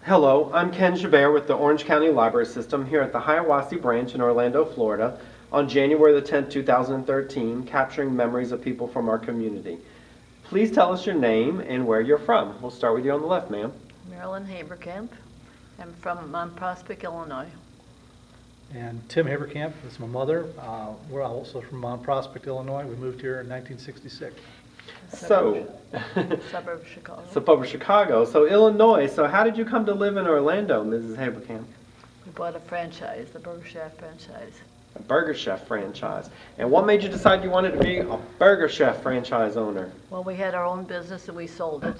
Hello, I'm Ken Javert with the Orange County Library System here at the Hiawassee branch in Orlando, Florida on January the 10th, 2013, capturing memories of people from our community. Please tell us your name and where you're from. We'll start with you on the left, ma'am. Marilyn Haberkamp. I'm from Mount Prospect, Illinois. And Tim Haberkamp is my mother. We're also from Mount Prospect, Illinois. We moved here in 1966. So, Suburb of Chicago. suburb of Chicago. So, Illinois. So, how did you come to live in Orlando, Mrs. Haberkamp? We bought a franchise, the Burger Chef franchise. A Burger Chef franchise. And what made you decide you wanted to be a Burger Chef franchise owner? Well, we had our own business and we sold it.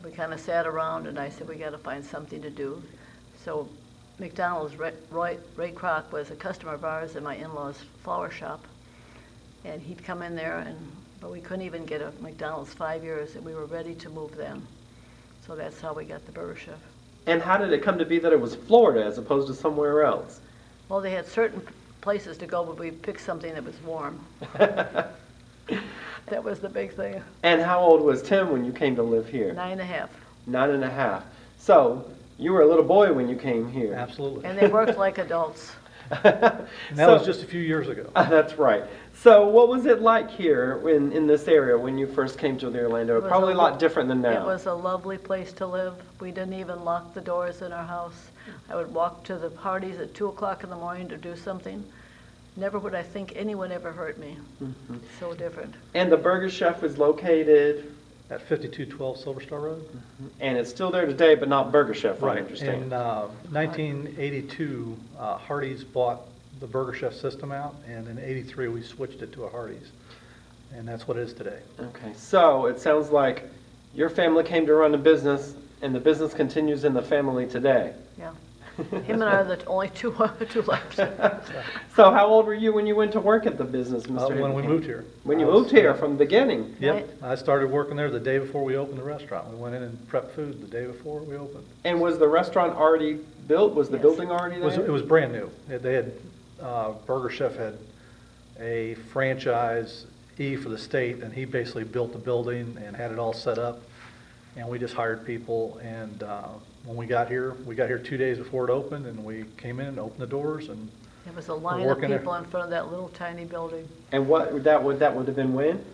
We kind of sat around and I said, we got to find something to do. So McDonald's, Ray Kroc was a customer of ours in my in-laws' flower shop. And he'd come in there, but we couldn't even get a McDonald's 5 years, and we were ready to move then. So that's how we got the Burger Chef. And how did it come to be that it was Florida as opposed to somewhere else? Well, they had certain places to go, but we picked something that was warm. That was the big thing. And how old was Tim when you came to live here? 9.5. 9.5. So, you were a little boy when you came here. Absolutely. And they worked like adults. And that was just a few years ago. That's right. So, what was it like here in this area when you first came to the Orlando? Probably a lot different than now. It was a lovely place to live. We didn't even lock the doors in our house. I would walk to the Hardee's at 2 o'clock in the morning to do something. Never would I think anyone ever hurt me. Mm-hmm. So different. And the Burger Chef is located? At 5212 Silver Star Road. And it's still there today, but not Burger Chef, I understand. In 1982, Hardee's bought the Burger Chef system out, and in '83 we switched it to a Hardee's. And that's what it is today. Okay, so it sounds like your family came to run a business, and the business continues in the family today. Yeah. Him and I are the only two left. So how old were you when you went to work at the business, Mr. When we Haberkamp? moved here. When you moved here from the beginning? Yep. I started working there the day before we opened the restaurant. We went in and prepped food the day before we opened. And was the restaurant already built? Was the Yes. building already there? It was brand new. They had, Burger Chef had a franchise for the state, and he basically built the building and had it all set up. And we just hired people, and when we got here 2 days before it opened, and we came in and opened the doors, and There was a line of working there. people in front of that little tiny building. And what would that would have been when?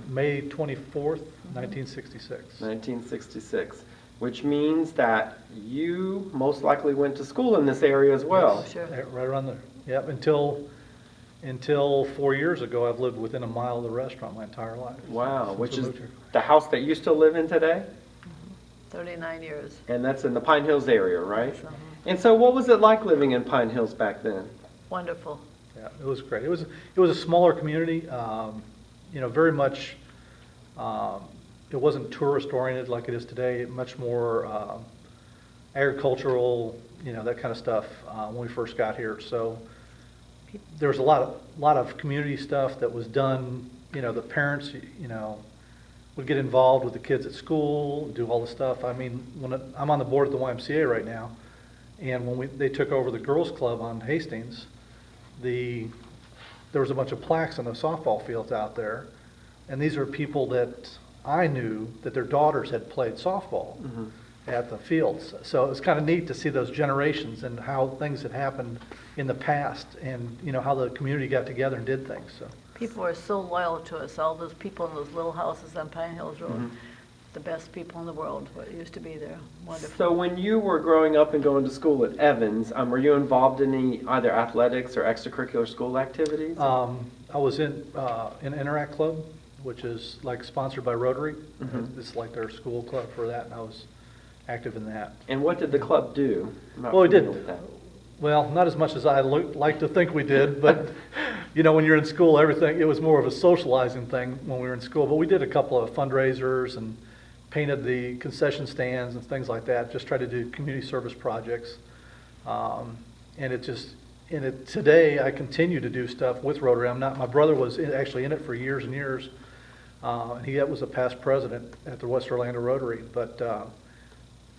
May 24th, 1966. 1966. Which means that you most likely went to school in this area as well. Oh, sure. Right around there. Yep, until 4 years ago, I've lived within a mile of the restaurant my entire life. Wow, Since which we is moved here. the house that you still live in today? 39 years. And that's in the Pine Hills area, right? So, And so what was it like living in Pine Hills back then? wonderful. Yeah, it was great. It was a smaller community, very much, it wasn't tourist oriented like it is today, much more agricultural, that kind of stuff when we first got here. So there was a lot of community stuff that was done, the parents, would get involved with the kids at school, do all the stuff. I mean, I'm on the board at the YMCA right now, and when they took over the girls club on Hastings, there was a bunch of plaques on the softball fields out there, and these are people that I knew that their daughters had played softball at the fields. So it was kind of neat to see those generations and how things had happened in the past, and how the community got together and did things. So People are so loyal to us, all those people in those little houses on Pine Hills Road. The best people in the world, what used to be there. Wonderful. So when you were growing up and going to school at Evans, were you involved in any either athletics or extracurricular school activities? I was in Interact Club, which is like sponsored by Rotary. It's like their school club for that, and I was active in that. And what did the club do? I'm not Well, we familiar did. with that. Well, not as much as I like to think we did, but when you're in school, it was more of a socializing thing when we were in school. But we did a couple of fundraisers and painted the concession stands and things like that. Just tried to do community service projects, today I continue to do stuff with Rotary. My brother was actually in it for years and years, and he was a past president at the West Orlando Rotary. But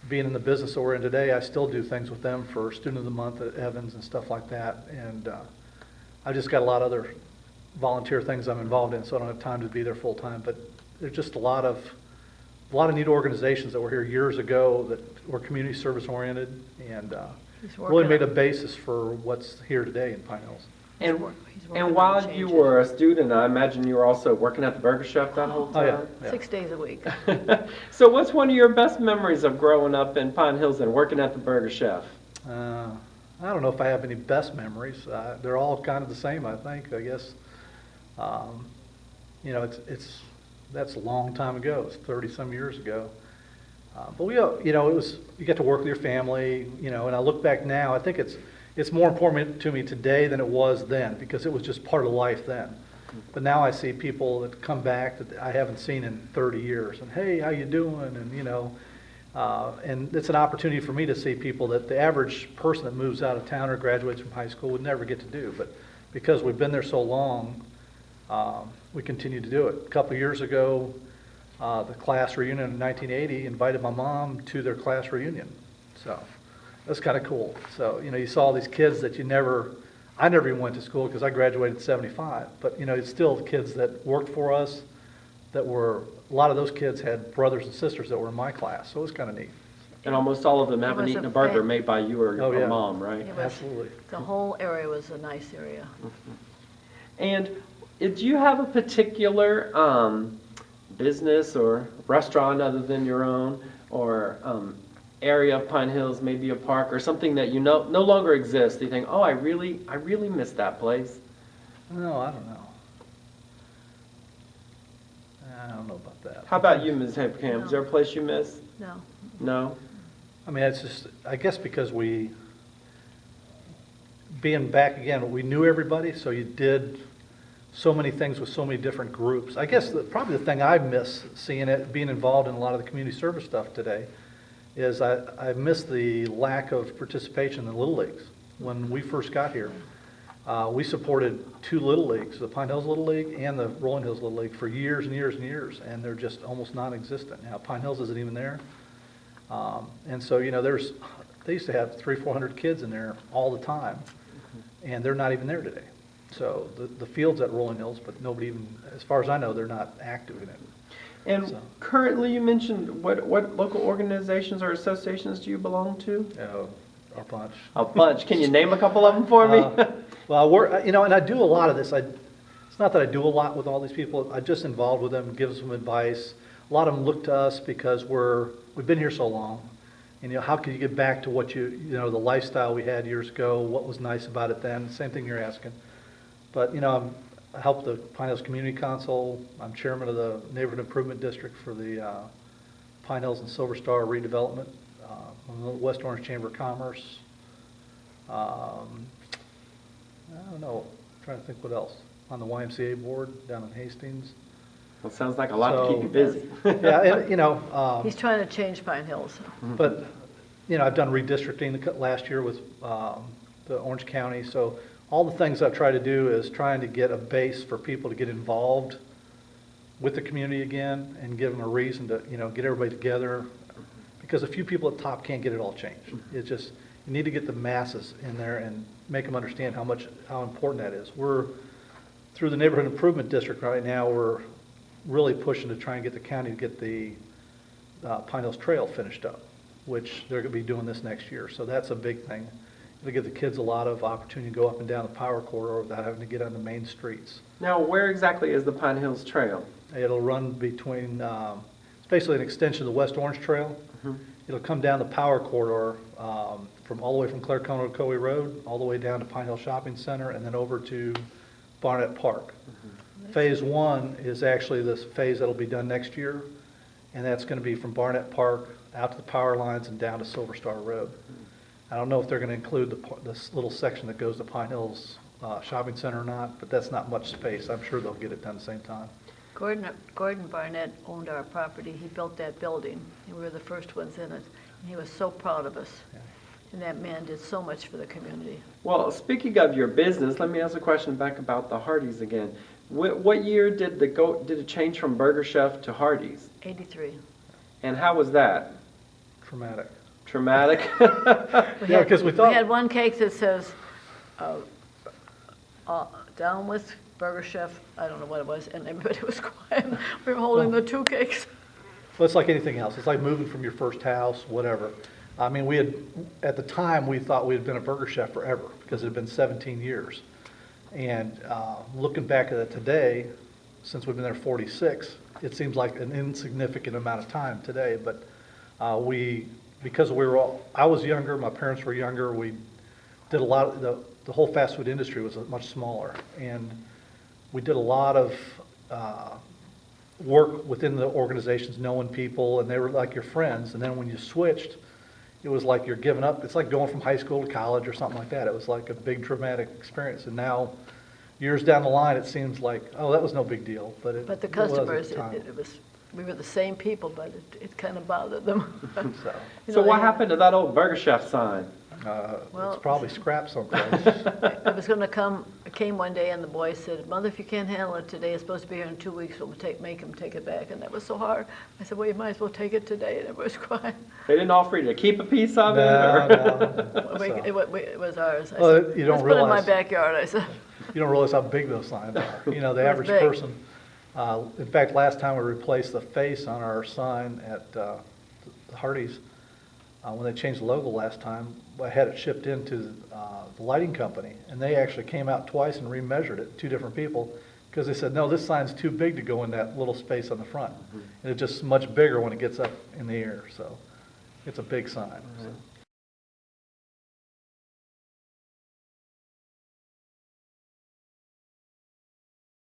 being in the business that we're in today, I still do things with them for Student of the Month at Evans and stuff like that. And I've just got a lot of other volunteer things I'm involved in, so I don't have time to be there full time. But there's just a lot of a lot of neat organizations that were here years ago that were community service oriented and He's really working made a on- basis for what's here today in Pine Hills. And, he's working and on while you changes. were a student, I imagine you were also working at the Burger Chef that whole Oh, yeah, time? yeah. 6 days a week. So what's one of your best memories of growing up in Pine Hills and working at the Burger Chef? I don't know if I have any best memories. They're all kind of the same, I think. I guess, you know, that's a long time ago. It's 30-some years ago. But we, you know, you get to work with your family, you know. And I look back now, I think it's more important to me today than it was then because it was just part of life then. But now I see people that come back that I haven't seen in 30 years, and hey, how you doing? And you know. And it's an opportunity for me to see people that the average person that moves out of town or graduates from high school would never get to do. But because we've been there so long, we continue to do it. A couple of years ago, the class reunion in 1980 invited my mom to their class reunion. So that's kind of cool. So, you know, you saw these kids that I never even went to school because I graduated in 75. But, you know, it's still the kids that worked for us a lot of those kids had brothers and sisters that were in my class, so it was kind of neat. And almost all of them haven't was eaten a a burger fa- made by you or Oh, your yeah. mom, right? It was- Absolutely. The whole area was a nice area. And do you have a particular business or restaurant other than your own, or area of Pine Hills, maybe a park or something that you know no longer exists? You think, oh, I really miss that place. No, I don't know. I don't know about that. How about you, Ms. Haberkamp? No. Is there a place you miss? No. No. I mean, it's just, I guess because being back again, we knew everybody, so you did so many things with so many different groups. I guess probably the thing I miss seeing it, being involved in a lot of the community service stuff today, is I miss the lack of participation in the Little Leagues. When we first got here, we supported 2 Little Leagues, the Pine Hills Little League and the Rolling Hills Little League, for years and years and years, and they're just almost non-existent. Now, Pine Hills isn't even there. And so, you know, they used to have 300-400 kids in there all the time, and they're not even there today. So the field's at Rolling Hills, but nobody even, as far as I know, they're not active in it. And So. currently, you mentioned what local organizations or associations do you belong to? A bunch. A bunch. Can you name a couple of them for me? Well, you know, and I do a lot of this. It's not that I do a lot with all these people. I'm just involved with them, give them advice. A lot of them look to us because we've been here so long. And, you know, how can you get back to what you know, the lifestyle we had years ago, what was nice about it then, same thing you're asking. But, you know, I help the Pine Hills Community Council. I'm chairman of the Neighborhood Improvement District for the Pine Hills and Silver Star redevelopment. I'm the West Orange Chamber of Commerce. I don't know, I'm trying to think what else. On the YMCA board down in Hastings. Well, it sounds like a lot to keep you So- busy. Yeah, and, you know, He's trying to change Pine Hills. but, you know, I've done redistricting last year with the Orange County. So all the things I've tried to do is trying to get a base for people to get involved with the community again and give them a reason to, you know, get everybody together. Because a few people at the top can't get it all changed. It's just, you need to get the masses in there and make them understand how important that is. We're, through the Neighborhood Improvement District right now, we're really pushing to try and get the county to get the Pine Hills Trail finished up, which they're going to be doing this next year. So that's a big thing. It'll give the kids a lot of opportunity to go up and down the power corridor without having to get on the main streets. Now, where exactly is the Pine Hills Trail? It'll run between, it's basically an extension of the West Orange Trail. It'll come down the power corridor from all the way from Clare County to Coe Road, all the way down to Pine Hill Shopping Center, and then over to Barnett Park. Phase 1 is actually this phase that'll be done next year, and that's going to be from Barnett Park out to the power lines and down to Silver Star Road. I don't know if they're going to include this little section that goes to Pine Hills Shopping Center or not, but that's not much space. I'm sure they'll get it done at the same time. Gordon Barnett owned our property. He built that building, and we were the first ones in it. And he was so proud of us. Yeah. And that man did so much for the community. Well, speaking of your business, let me ask a question back about the Hardees again. What year did it change from Burger Chef to Hardees? 83. And how was that? Traumatic. Traumatic? Yeah, because we thought- We had one cake that says, down with Burger Chef, I don't know what it was, and everybody was quiet. We were holding the 2 cakes. Well, it's like anything else. It's like moving from your first house, whatever. I mean, at the time, we thought we had been a burger chef forever because it had been 17 years. And looking back at it today, since we've been there 46, it seems like an insignificant amount of time today. But because I was younger, my parents were younger, we did a lot of, the whole fast food industry was much smaller. And we did a lot of work within the organizations, knowing people, and they were like your friends. And then when you switched, it was like you're giving up. It's like going from high school to college or something like that. It was like a big traumatic experience. And now, years down the line, it seems like, oh, that was no big deal. But But the it was at customers, the time. it was, we were the same people, but it kind of bothered them. So, You So know, what they- happened to that old Burger Chef sign? Well- it's probably scrapped someplace. It was gonna come, it came one day and the boy said, "Mother, if you can't handle it today, it's supposed to be here in 2 weeks, we'll make him take it back." And that was so hard. I said, "Well, you might as well take it today," and everybody was crying. They didn't offer you to keep a piece of it? No, or- no. It was ours. I Well, said, you don't "Let's put it in my realize- backyard," I said. You don't realize how big those signs are. You know, the It was average big. person, in fact, last time we replaced the face on our sign at the Hardee's, when they changed the logo last time, I had it shipped into the lighting company, and they actually came out twice and remeasured it, two different people, because they said, no, this sign's too big to go in that little space on the front. And it's just much bigger when it gets up in the air, so it's a big sign. So.